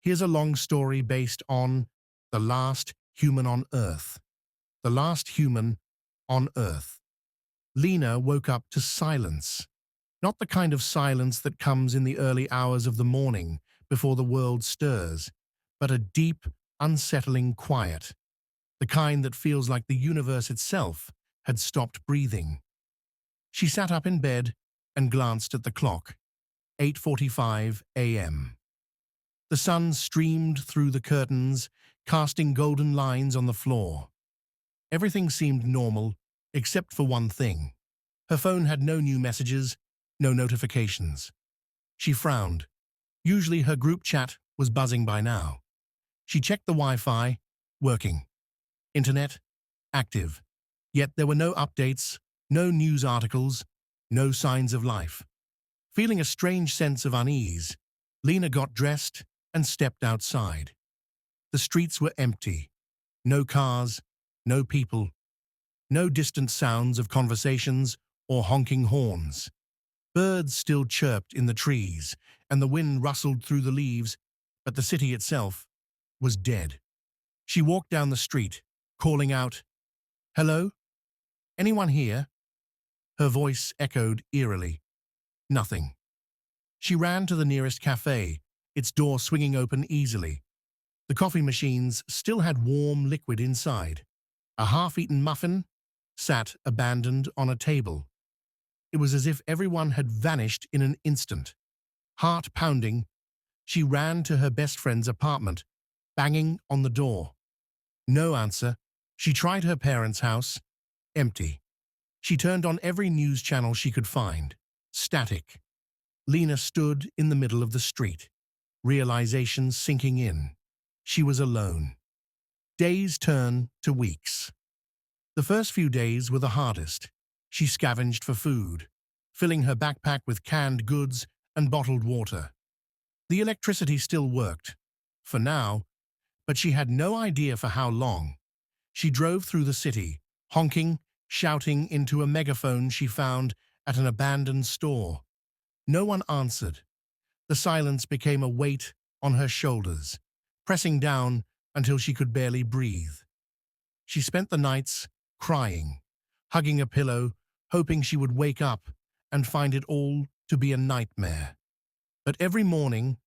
Here's a long story based on The Last Human on Earth. The Last Human on Earth. Lena woke up to silence. Not the kind of silence that comes in the early hours of the morning before the world stirs, but a deep, unsettling quiet. The kind that feels like the universe itself had stopped breathing. She sat up in bed and glanced at the clock. 8:45 a.m. The sun streamed through the curtains, casting golden lines on the floor. Everything seemed normal, except for one thing. Her phone had no new messages, no notifications. She frowned. Usually her group chat was buzzing by now. She checked the Wi-Fi, working. Internet, active. Yet there were no updates, no news articles, no signs of life. Feeling a strange sense of unease, Lena got dressed and stepped outside. The streets were empty. No cars, no people, no distant sounds of conversations or honking horns. Birds still chirped in the trees, and the wind rustled through the leaves, but the city itself was dead. She walked down the street, calling out, "Hello? Anyone here?" Her voice echoed eerily. Nothing. She ran to the nearest cafe, its door swinging open easily. The coffee machines still had warm liquid inside. A half-eaten muffin sat abandoned on a table. It was as if everyone had vanished in an instant. Heart pounding, she ran to her best friend's apartment, banging on the door. No answer. She tried her parents' house. Empty. She turned on every news channel she could find. Static. Lena stood in the middle of the street, realization sinking in. She was alone. Days turned to weeks. The first few days were the hardest. She scavenged for food, filling her backpack with canned goods and bottled water. The electricity still worked, for now, but she had no idea for how long. She drove through the city, honking, shouting into a megaphone she found at an abandoned store. No one answered. The silence became a weight on her shoulders, pressing down until she could barely breathe. She spent the nights crying, hugging a pillow, hoping she would wake up and find it all to be a nightmare. But every morning,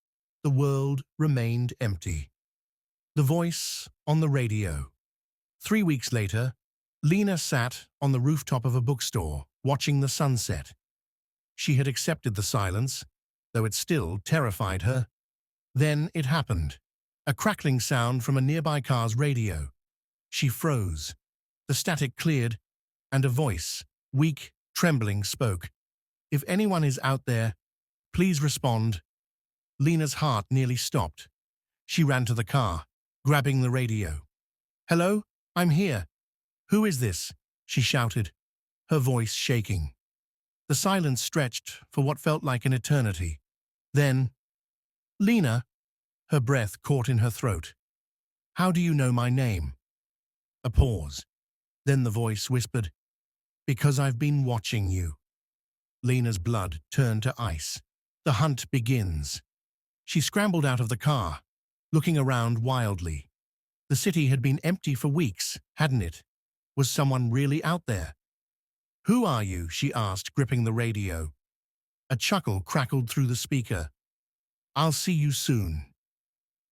the world remained empty. The voice on the radio. 3 weeks later, Lena sat on the rooftop of a bookstore, watching the sunset. She had accepted the silence, though it still terrified her. Then it happened. A crackling sound from a nearby car's radio. She froze. The static cleared, and a voice, weak, trembling, spoke. "If anyone is out there, please respond." Lena's heart nearly stopped. She ran to the car, grabbing the radio. "Hello? I'm here. Who is this?" she shouted, her voice shaking. The silence stretched for what felt like an eternity. Then, "Lena," her breath caught in her throat. "How do you know my name?" A pause. Then the voice whispered, "Because I've been watching you." Lena's blood turned to ice. The hunt begins. She scrambled out of the car, looking around wildly. The city had been empty for weeks, hadn't it? Was someone really out there? "Who are you?" she asked, gripping the radio. A chuckle crackled through the speaker. "I'll see you soon."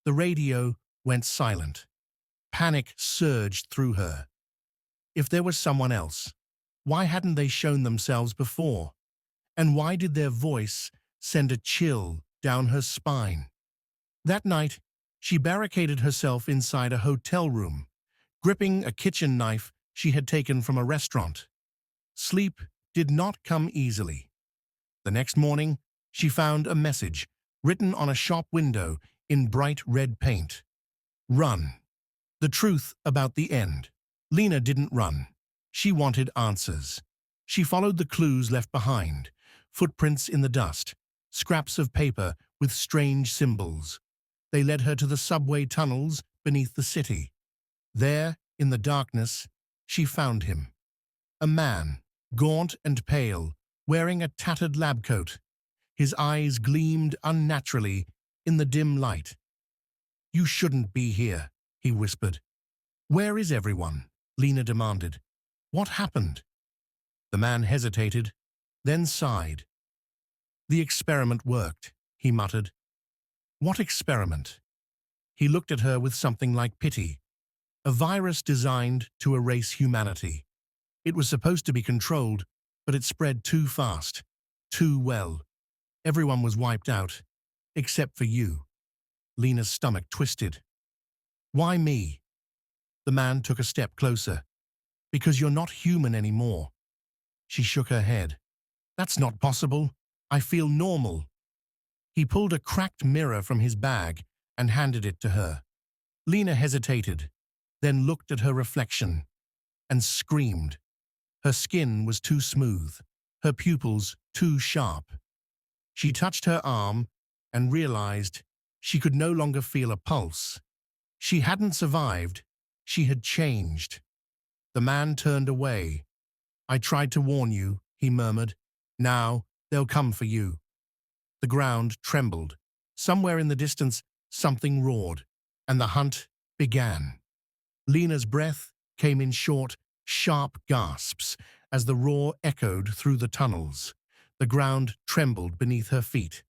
The radio went silent. Panic surged through her. If there was someone else, why hadn't they shown themselves before? And why did their voice send a chill down her spine? That night, she barricaded herself inside a hotel room, gripping a kitchen knife she had taken from a restaurant. Sleep did not come easily. The next morning, she found a message written on a shop window in bright red paint. "Run." The truth about the end. Lena didn't run. She wanted answers. She followed the clues left behind, footprints in the dust, scraps of paper with strange symbols. They led her to the subway tunnels beneath the city. There, in the darkness, she found him. A man, gaunt and pale, wearing a tattered lab coat. His eyes gleamed unnaturally in the dim light. You shouldn't be here, he whispered. Where is everyone? Lena demanded. What happened? The man hesitated, then sighed. The experiment worked, he muttered. What experiment? He looked at her with something like pity. A virus designed to erase humanity. It was supposed to be controlled, but it spread too fast, too well. Everyone was wiped out, except for you. Lena's stomach twisted. Why me? The man took a step closer. Because you're not human anymore. She shook her head. That's not possible. I feel normal. He pulled a cracked mirror from his bag and handed it to her. Lena hesitated, then looked at her reflection and screamed. Her skin was too smooth, her pupils too sharp. She touched her arm and realized she could no longer feel a pulse. She hadn't survived, she had changed. The man turned away. I tried to warn you, he murmured. Now they'll come for you. The ground trembled. Somewhere in the distance, something roared, and the hunt began. Lena's breath came in short, sharp gasps as the roar echoed through the tunnels. The ground trembled beneath her feet.